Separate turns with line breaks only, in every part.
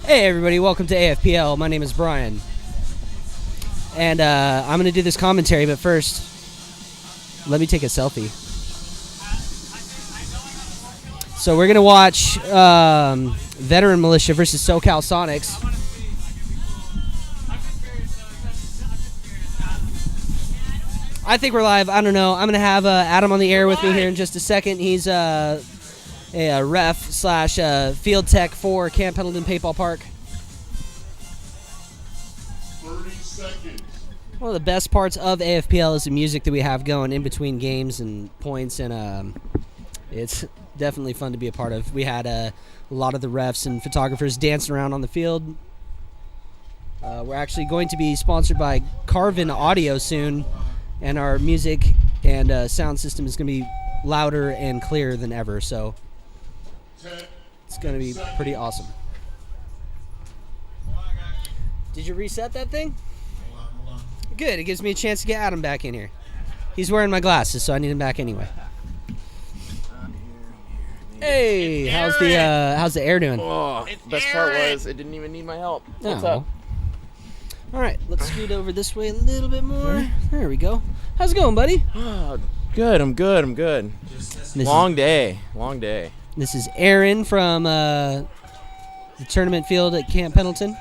Hey everybody, welcome to AFPL. My name is Brian. And I'm going to do this commentary, but first, let me take a selfie. So we're going to watch Veteran Militia versus Socal Sonics. I think we're live. I don't know. I'm going to have Adam on the air with me here in just a second. He's a ref slash field tech for Camp Pendleton Paintball Park.
30 seconds.
One of the best parts of AFPL is the music that we have going in between games and points, and it's definitely fun to be a part of. We had a lot of the refs and photographers dancing around on the field. We're actually going to be sponsored by Carvin Audio soon, and our music and sound system is going to be louder and clearer than ever, so it's going to be pretty awesome. Did you reset that thing?
Hold on.
Good. It gives me a chance to get Adam back in here. He's wearing my glasses, so I need him back anyway. Hey, how's the air doing?
Oh, best part was it didn't even need my help. What's up?
All right, let's scoot over this way a little bit more. There we go. How's it going, buddy?
Good. I'm good. Long day.
This is Aaron from the tournament field at Camp Pendleton.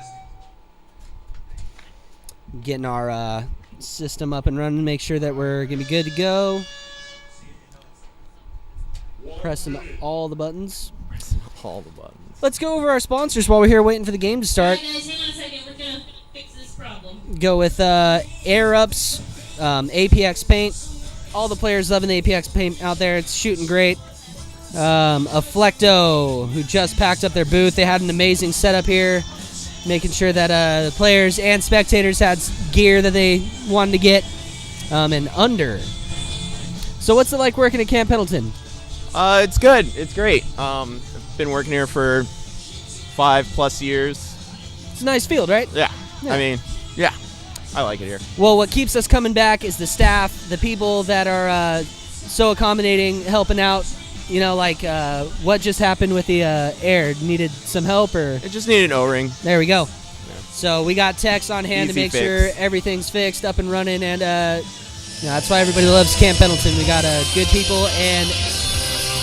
Getting our system up and running, make sure that we're going to be good to go. Pressing all the buttons. Let's go over our sponsors while we're here waiting for the game to start.
Alright, guys, hang on a second. We're going to fix this problem.
Go with Air Ups, APX Paint. All the players loving the APX Paint out there. It's shooting great. Aflecto, who just packed up their booth. They had an amazing setup here, making sure that the players and spectators had gear that they wanted to get. And Under. So what's it like working at Camp Pendleton?
It's good. It's great. I've been working here for 5+ years.
It's a nice field, right?
Yeah. I mean, yeah. I like it here.
Well, what keeps us coming back is the staff, the people that are so accommodating, helping out. You know, like what just happened with the air? Needed some help, or?
It just needed an O-ring.
There we go.
Yeah.
So we got techs on hand
Easy
to make
fix.
sure everything's fixed, up and running, and that's why everybody loves Camp Pendleton. We got good people, and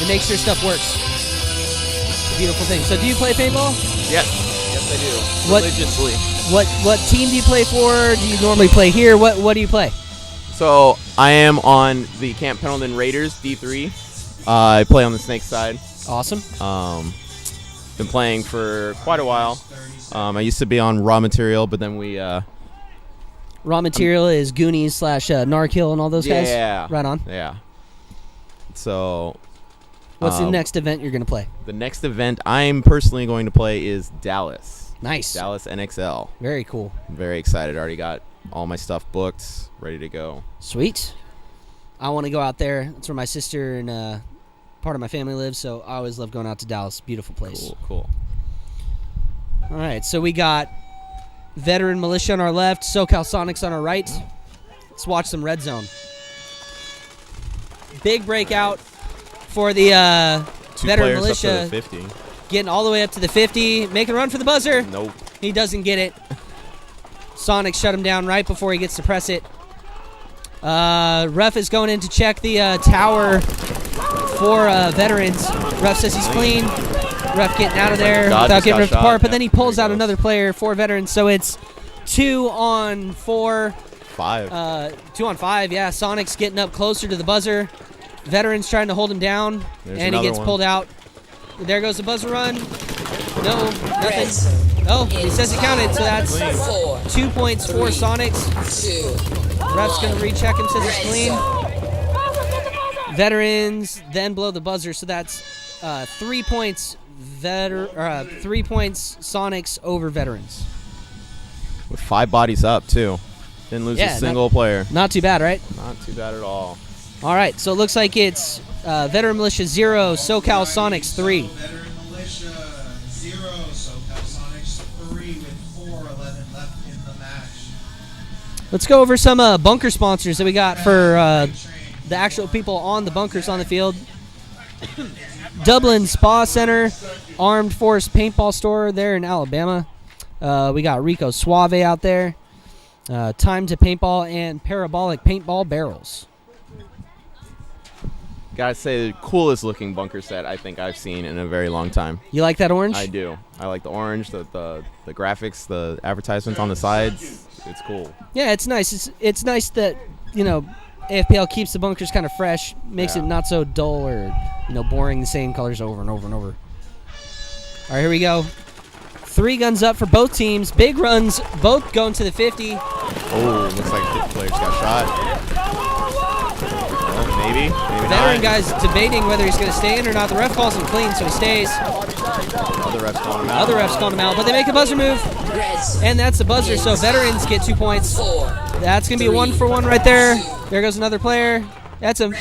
they make sure stuff works. It's a beautiful thing. So do you play paintball?
Yes, I do.
What-
Religiously.
What team do you play for? Do you normally play here? What do you play?
So I am on the Camp Pendleton Raiders D3. I play on the Snake side.
Awesome.
Been playing for quite a while. I used to be on Raw Material, but then we
Raw Material is Goonies / Narkill and all those guys?
Yeah.
Right on.
Yeah. So
What's the next event you're going to play?
the next event I'm personally going to play is Dallas.
Nice.
Dallas NXL.
Very cool.
I'm very excited. Already got all my stuff booked, ready to go.
Sweet. I want to go out there. That's where my sister and part of my family lives, so I always love going out to Dallas. Beautiful place.
Cool.
All right, so we got Veteran Militia on our left, Socal Sonics on our right. Let's watch some Redzone. Big breakout for the
Two
Veteran
players
Militia.
up to the 50.
Getting all the way up to the 50. Making a run for the buzzer.
Nope.
He doesn't get it. Sonic shut him down right before he gets to press it. Ref is going in to check the tower for veterans. Ref says he's clean. Ref getting out of there
God
without
just
getting
got
ripped
shot.
apart. But then
Yeah,
he pulls
there
out
he
another player for veterans. So it's 2-on-4.
5.
2-on-5, yeah. Sonic's getting up closer to the buzzer. Veterans trying to hold him down.
There's
and he
another
gets
one.
pulled out. There goes the buzzer run. No, nothing. Oh, he says he counted, so that's 2 points for Sonics. Ref's going to recheck him, says it's clean. Veterans then blow the buzzer, so that's 3 points 3 points Sonics over veterans.
With 5 bodies up, too. Didn't lose a single player.
Not too bad, right?
Not too bad at all.
All right, so it looks like it's Veteran Militia 0, Socal Sonics 3.
Veteran Militia 0, Socal Sonics 3 with 4:11 left in the match.
Let's go over some bunker sponsors that we got for the actual people on the bunkers on the field. Dublin Spa Center, Armed Force Paintball Store there in Alabama. We got Rico Suave out there. Time to paintball and parabolic paintball barrels.
Gotta say, the coolest looking bunker set I think I've seen in a very long time.
You like that orange?
I do. I like the orange, the graphics, the advertisements on the sides. It's cool.
Yeah, it's nice. It's nice that, AFPL keeps the bunkers kind of fresh, makes it not so dull or, boring, the same colors over and over and over. All right, here we go. 3 guns up for both teams. Big runs, both going to the 50.
Oh, looks like 50 players got shot. Oh, maybe
Veteran
not.
guy's debating whether he's going to stay in or not. The ref calls him clean, so he stays.
Other refs calling him out.
Other refs calling him out, but they make a buzzer move, and that's the buzzer, so veterans get 2 points. That's going to be 1-for-1 right there. There goes another player. That's him.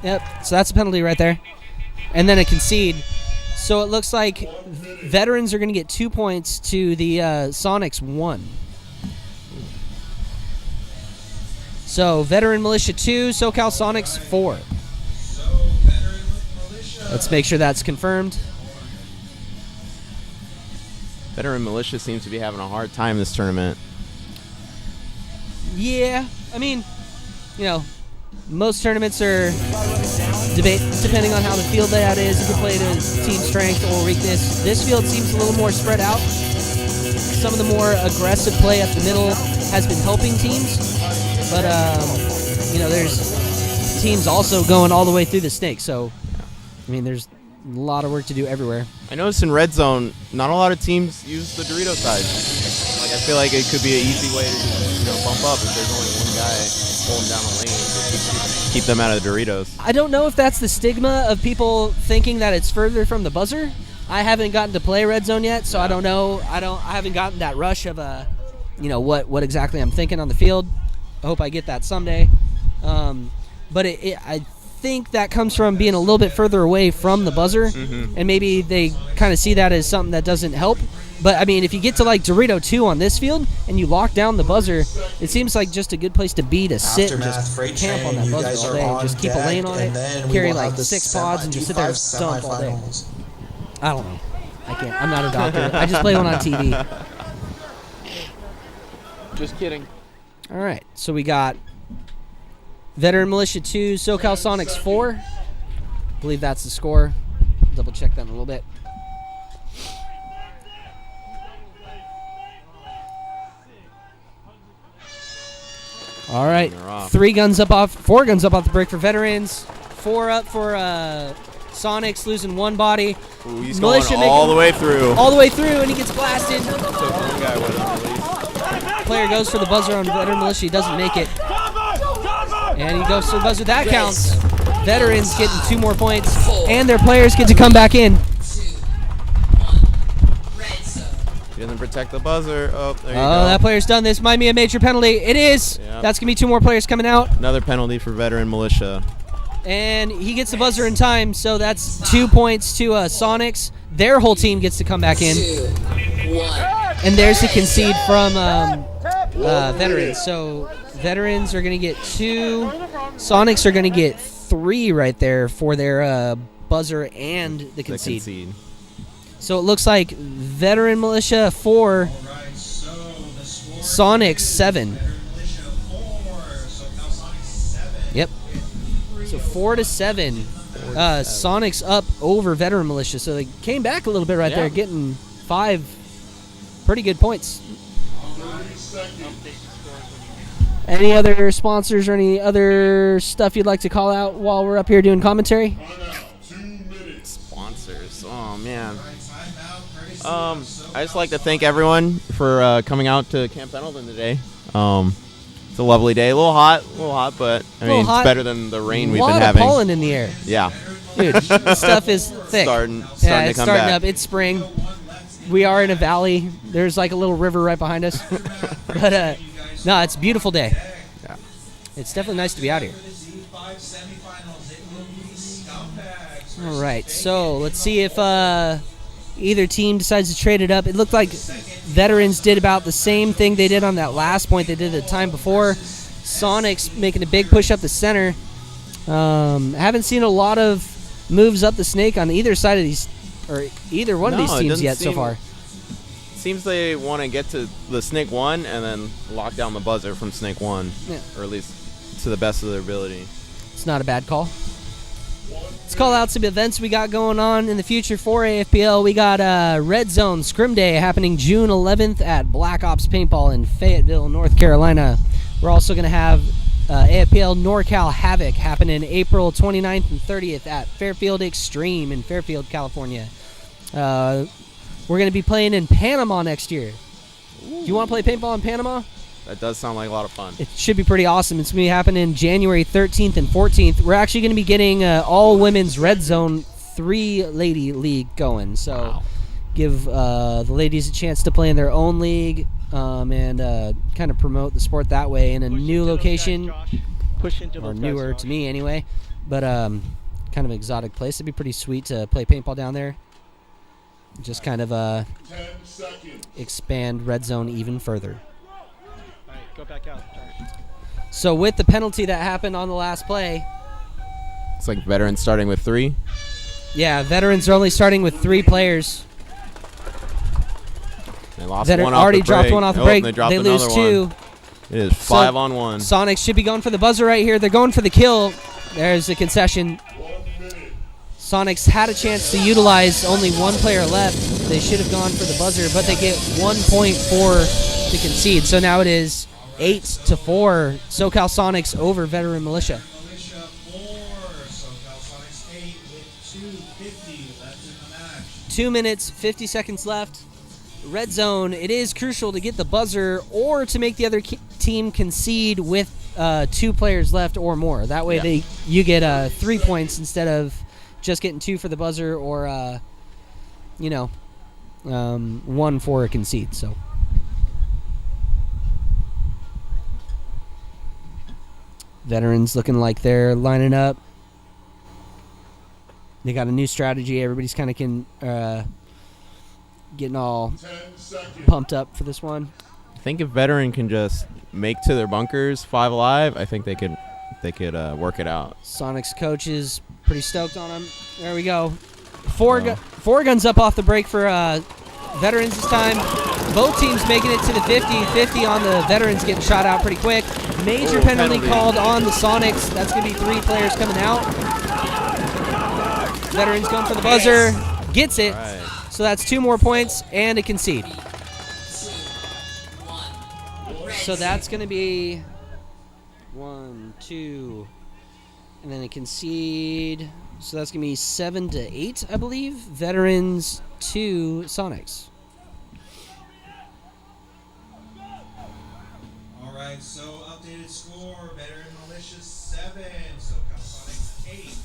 Yep, so that's a penalty right there. And then a concede. So it looks like veterans are going to get 2 points to the Sonics 1. So veteran Militia 2, Socal Sonics 4.
So, veteran Militia.
Let's make sure that's confirmed.
Veteran Militia seems to be having a hard time this tournament.
Yeah, I mean, most tournaments are depending on how the field layout is. You can play to team strength or weakness. This field seems a little more spread out. Some of the more aggressive play at the middle has been helping teams, but there's teams also going all the way through the snake. So, I mean, there's a lot of work to do everywhere.
I noticed in Redzone, not a lot of teams use the Dorito side. I feel like it could be an easy way to just, bump up if there's only one guy holding down the lane to keep them out of the Doritos.
I don't know if that's the stigma of people thinking that it's further from the buzzer. I haven't gotten to play Redzone yet, so I don't know. I haven't gotten that rush of what exactly I'm thinking on the field. I hope I get that someday. But I think that comes from being a little bit further away from the buzzer, and maybe they kind of see that as something that doesn't help. But, I mean, if you get to, Dorito 2 on this field and you lock down the buzzer, it seems like just a good place to be to sit and just camp on that buzzer all day and just keep a lane on it, carry, 6 pods and just sit there and dump all day. I don't know. I can't. I'm not a doctor. I just play one on TV.
Just kidding.
All right. So we got Veteran Militia 2, Socal Sonics 4. I believe that's the score. Double check that in a little bit. All right, 4 guns up off the brick for veterans, 4 up for Sonics, losing 1 body.
Ooh, he's Militia going all the way through.
All the way through, and he gets blasted.
Took one guy with him,
Player goes for the buzzer on Veteran Militia. He doesn't make it. And he goes for the buzzer. That counts. Veterans getting 2 more points, and their players get to come back in.
He doesn't protect the buzzer. Oh, there you go.
That player's done this. Might be a major penalty. It is. Yep. That's going to be 2 more players coming out.
Another penalty for Veteran Militia.
And he gets the buzzer in time, so that's 2 points to Sonics. Their whole team gets to come back in.
2, 1.
And there's the concede from Veterans. So Veterans are going to get 2. Sonics are going to get 3 right there for their buzzer and the concede. So it looks like Veteran Militia 4, Sonics 7. Yep. So 4-7. Sonics up over Veteran Militia. So they came back a little bit right there, getting 5 pretty good points. Any other sponsors or any other stuff you'd like to call out while we're up here doing commentary?
Sponsors. Oh, man. I just like to thank everyone for coming out to Camp Pendleton today. It's a lovely day. A little hot, but I mean, it's better than the rain we've been having. A lot of
pollen in the air.
Yeah.
Dude, this stuff is thick.
Starting
it's
to come
starting
back.
up. It's spring. We are in a valley. There's like a little river right behind us. But no, it's a beautiful day.
Yeah.
It's definitely nice to be out here. All right, so let's see if either team decides to trade it up. It looked like Veterans did about the same thing they did on that last point they did the time before. Sonics making a big push up the center. Haven't seen a lot of moves up the snake on either side of these, or either one of these teams yet so far.
seems they want to get to the Snake 1 and then lock down the buzzer from Snake 1.
Yeah.
Or at least to the best of their ability.
It's not a bad call. Let's call out some events we got going on in the future for AFPL. We got Redzone Scrim Day happening June 11th at Black Ops Paintball in Fayetteville, North Carolina. We're also going to have AFPL NorCal Havoc happening April 29th and 30th at Fairfield Extreme in Fairfield, California. We're going to be playing in Panama next year. Do you want to play paintball in Panama?
That does sound like a lot of fun.
It should be pretty awesome. It's going to be happening January 13th and 14th. We're actually going to be getting all-women's Redzone 3-lady league going. So
Wow.
give the ladies a chance to play in their own league and kind of promote the sport that way in a new location. Or newer to me anyway. But kind of exotic place. It'd be pretty sweet to play paintball down there. Just kind of
10 seconds.
expand Redzone even further.
All right, go back out, Josh.
So with the penalty that happened on the last play,
It's like veterans starting with 3.
yeah, veterans are only starting with 3 players.
They lost
Veteran
one off
already
the
dropped
break.
one off the
Nope,
break.
They, dropped
They lose
another
2.
one. It is 5 on 1.
Sonics should be going for the buzzer right here. They're going for the kill. There's the concession.
1 minute.
Sonics had a chance to utilize only 1 player left. They should have gone for the buzzer, but they get 1 point for to concede. So now it is 8-4. Socal Sonics over Veteran Militia.
Militia 4, SoCal Sonics 8 with 2:50 left in the match.
2 minutes, 50 seconds left. Red zone, it is crucial to get the buzzer or to make the other team concede with 2 players left or more. That way
Yeah.
you get 3 points instead of just getting 2 for the buzzer or, 1 for a concede. So veterans looking like they're lining up. They got a new strategy. Everybody's kind of getting all
10 seconds.
pumped up for this one.
I think if veteran can just make to their bunkers 5 alive, I think they could work it out.
Sonic's coach is pretty stoked on him. There we go. Four guns up off the break for veterans this time. Both teams making it to the 50. 50 on the veterans getting shot out pretty quick. Major penalty called on the Sonics. That's going to be 3 players coming out. Veterans going for the buzzer. Gets it.
Right.
So that's 2 more points and a concede. So that's going to be 1, 2, and then a concede. So that's going to be 7-8, I believe. Veterans 2, Sonics.
All right, so updated score: Veteran Militia 7, SoCal Sonics 8.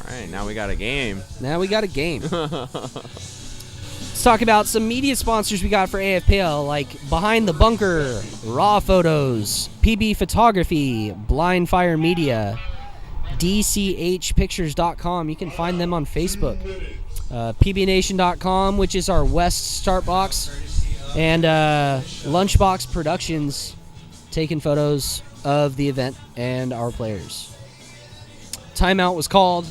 All right, now we got a game.
Now we got a game. Let's talk about some media sponsors we got for AFPL, like Behind the Bunker, Raw Photos, PB Photography, Blind Fire Media, DCHpictures.com. You can find them on Facebook. PBNation.com, which is our West Start Box, and Lunchbox Productions, taking photos of the event and our players. Timeout was called.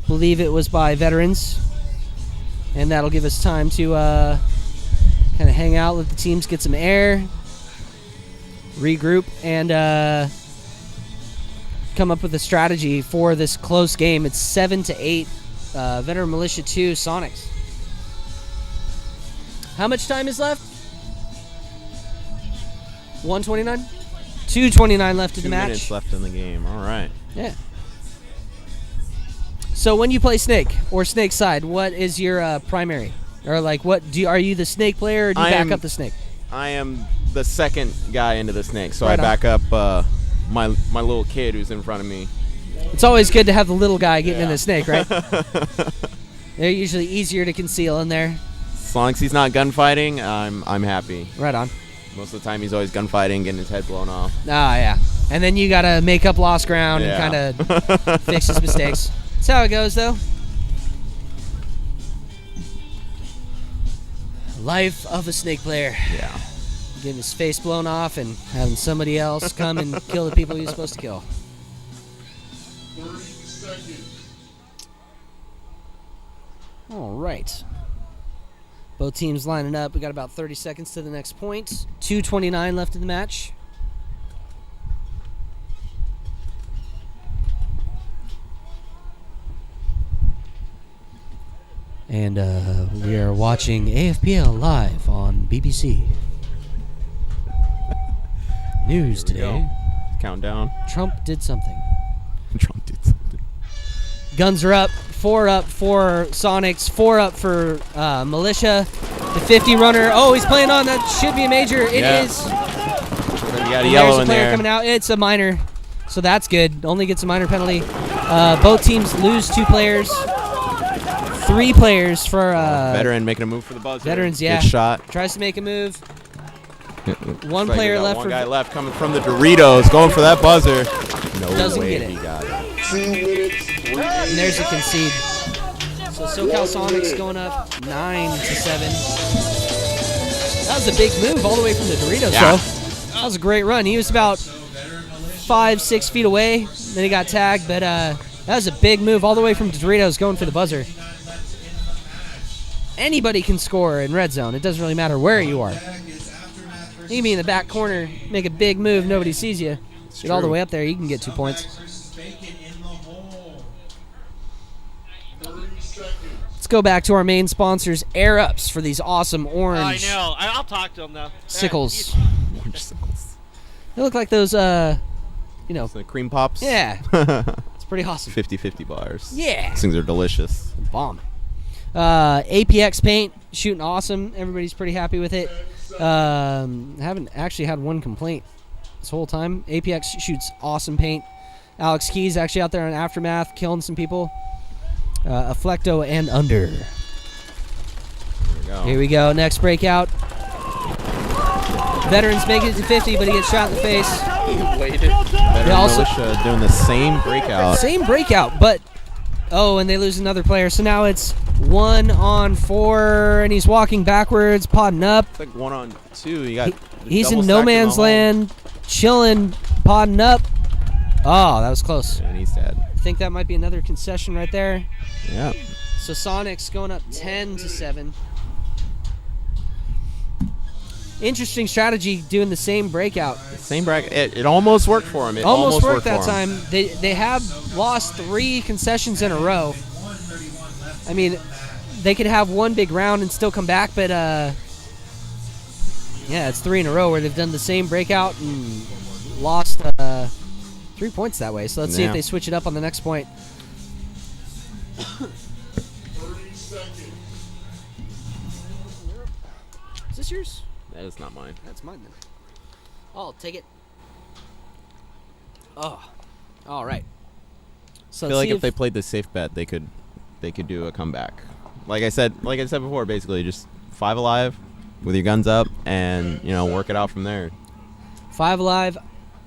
Believe it was by veterans. And that'll give us time to kind of hang out, let the teams get some air, regroup, and come up with a strategy for this close game. It's 7-8. Veteran Militia 2, Sonics. How much time is left? 1:29? 2:29 left in
2
the match.
minutes left in the game. All right.
Yeah. So when you play Snake or Snake side, what is your primary? Or like, are you the Snake player or do you back up the Snake?
I am the second guy into the Snake, so
Right
I
on.
back up my little kid who's in front of me.
It's always good to have the little guy getting in
Yeah.
the Snake, right? They're usually easier to conceal in there.
As long as he's not gunfighting, I'm happy.
Right on.
Most of the time he's always gunfighting, getting his head blown off.
Ah, yeah. And then you got to make up lost ground
Yeah.
and kind of fix his mistakes. That's how it goes, though. Life of a Snake player.
Yeah.
Getting his face blown off and having somebody else come and kill the people he's supposed to kill.
30 seconds.
All right. Both teams lining up. We got about 30 seconds to the next point. 2:29 left in the match. And we are watching AFPL live on BBC. News today.
Countdown.
Trump did something.
Trump did something.
Guns are up. 4 up for Sonics. 4 up for Militia. The 50 runner. Oh, he's playing on. That should be a major. It is.
You got a
And
yellow
there's a
in
player
there.
coming out. It's a minor. So that's good. Only gets a minor penalty. Both teams lose 2 players. 3 players for
Veteran making a move for the buzzer.
Veterans, yeah.
Good shot.
Tries to make a move. One
Looks like
player
we got
left
one
for
guy left coming from the Doritos, going for that buzzer. No
Doesn't
way
get it.
he got it.
2 minutes, 3
And there's a concede. So Socal Sonics going up 9-7. That was a big move all the way from the Doritos,
Yeah.
though. That was a great run. He was about 5-6 feet away. Then he got tagged, but that was a big move all the way from the Doritos going for the buzzer. Anybody can score in Redzone. It doesn't really matter where you are. You can be in the back corner, make a big move, nobody sees you. Get all the
true.
way up there, you can get 2 points.
30 seconds.
Let's go back to our main sponsors, Air Ups, for these awesome orange
I know. I'll talk to him though.
sickles.
Orange sickles.
They look like those,
So the cream pops.
yeah, it's pretty awesome.
50-50 bars.
Yeah.
These things are delicious.
Bomb. APX paint, shooting awesome. Everybody's pretty happy with it. Haven't actually had one complaint this whole time. APX shoots awesome paint. Alex Keys actually out there on Aftermath, killing some people. Afflecto and under.
There we go.
Here we go. Next breakout. Veterans make it to 50, but he gets shot in the face.
Veteran
also-
Militia doing the same breakout.
Same breakout, but and they lose another player. So now it's 1-on-4, and he's walking backwards, podding up.
It's like 1-on-2. You got.
He's
double
in no
stacked in the
man's
hole.
land, chilling, podding up. Oh, that was close.
And he's dead.
I think that might be another concession right there.
Yeah.
So Sonics going up 10-7. Interesting strategy doing the same breakout.
Same bracket. It almost worked for him. It
Almost worked that
for him.
time. They have lost 3 concessions in a row. I mean, they could have one big round and still come back, but yeah, it's 3 in a row where they've done the same breakout and lost 3 points that way. So let's see if
Yeah.
they switch it up on the next point.
30 seconds.
Is this yours?
That is not mine.
That's mine then. I'll take it. Oh, all right. So
I feel
let's
like
see
if they played the safe bet, they could do a comeback. Like I said before, basically just 5 alive with your guns up and work it out from there.
5 alive.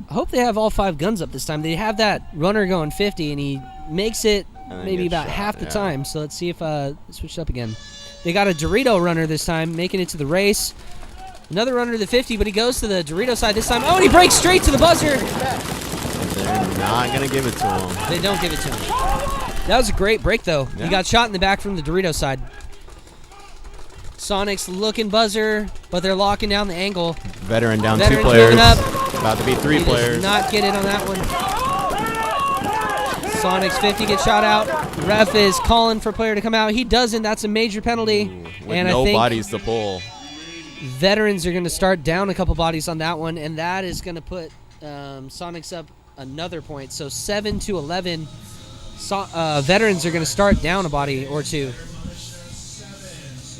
I hope they have all 5 guns up this time. They have that runner going 50, and he makes it
And then
maybe
gets
about
shot,
half the
yeah.
time. So let's see if switch it up again. They got a Dorito runner this time, making it to the race. Another runner to the 50, but he goes to the Dorito side this time. Oh, and he breaks straight to the buzzer.
They're not gonna give it to him.
They don't give it to him. That was a great break, though.
Yeah.
He got shot in the back from the Dorito side. Sonic's looking buzzer, but they're locking down the angle.
Veteran down 2
Veteran's
players.
moving up.
About to be 3
He
players.
does not get it on that one. Sonic's 50 gets shot out. Ref is calling for a player to come out. He doesn't. That's a major penalty.
With
And
no
I think
bodies to pull.
Veterans are going to start down a couple bodies on that one, and that is going to put Sonics up another point. So 7-11. Veterans are going to start down a body or 2.
So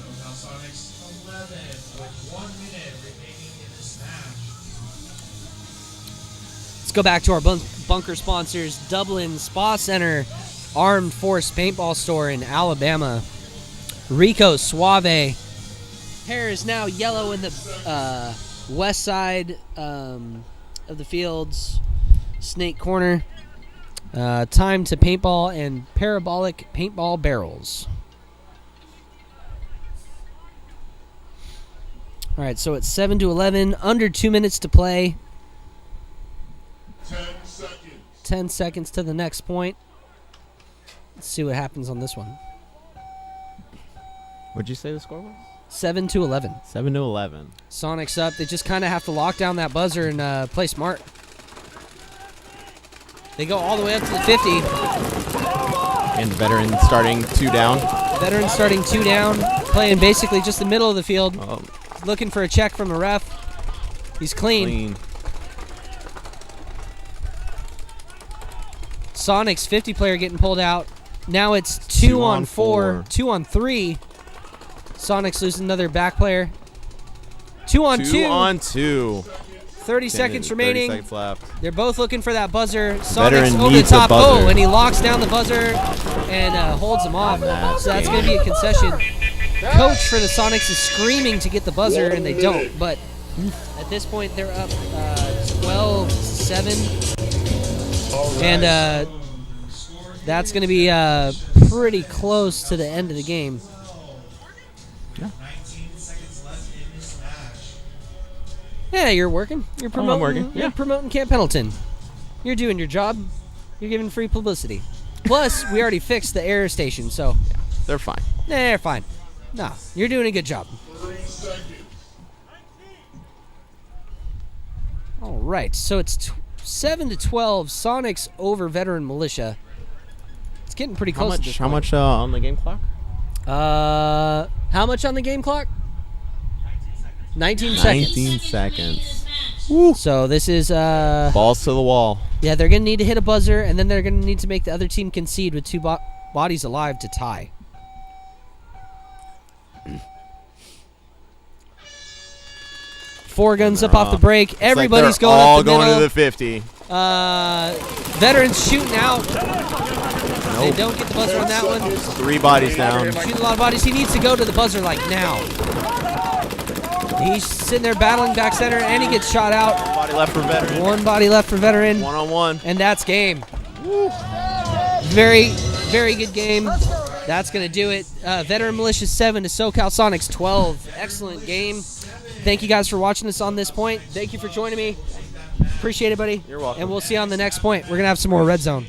now Sonics 11 with 1 minute remaining in this match.
Let's go back to our bunker sponsors, Dublin Spa Center, Armed Force Paintball Store in Alabama, Rico Suave. Hair is now yellow in the west side of the fields, Snake Corner. Time to paintball and parabolic paintball barrels. All right, so it's 7-11, under 2 minutes to play.
10 seconds.
10 seconds to the next point. Let's see what happens on this one.
What'd you say the score was?
7-11.
7-11.
Sonics up. They just kind of have to lock down that buzzer and play smart. They go all the way up to the 50.
And the veteran starting 2 down.
Veteran starting 2 down, playing basically just the middle of the field.
Oh,
Looking for a check from the ref. He's clean. Sonic's 50 player getting pulled out. Now it's 2 on 4, 2 on 3. Sonic's losing another back player. 2 on 2.
2 on 2.
30 seconds remaining.
30 seconds left.
They're both looking for that buzzer.
Veteran
Sonic's over the
needs a
top.
buzzer.
Oh, and he locks down the buzzer and holds him off. So that's going to be a concession. Coach for the Sonics is screaming to get the buzzer, and they don't. But at this point, they're up 12-7. And that's going to be pretty close to the end of the game.
19 seconds left in this match.
Yeah, you're working. You're promoting.
working,
You're
yeah.
promoting Camp Pendleton. You're doing your job. You're giving free publicity. Plus, we already fixed the air station, so
They're fine.
they're fine. No, you're doing a good job.
3 seconds.
All right, so it's 7-12. Sonics over Veteran Militia. It's getting pretty close. at this
How
point.
much on the game clock?
How much on the game clock? 19 seconds.
19 seconds.
So this is
Balls to the wall.
yeah, they're gonna need to hit a buzzer, and then they're gonna need to make the other team concede with 2 bodies alive to tie. Four guns up off the break. Everybody's going
all
up the
going
middle.
to the 50.
Veterans shooting out. They don't get the buzzer on that one.
3 bodies down.
Shooting a lot of bodies. He needs to go to the buzzer like now. He's sitting there battling back center, and he gets shot out.
Body left for veteran.
1 body left for Veteran,
1-on-1.
and that's game. Very, very good game. That's going to do it. Veteran Militia 7 to Socal Sonics 12. Excellent game. Thank you guys for watching us on this point. Thank you for joining me. Appreciate it, buddy.
You're welcome.
And we'll see you on the next point. We're going to have some more Red Zone.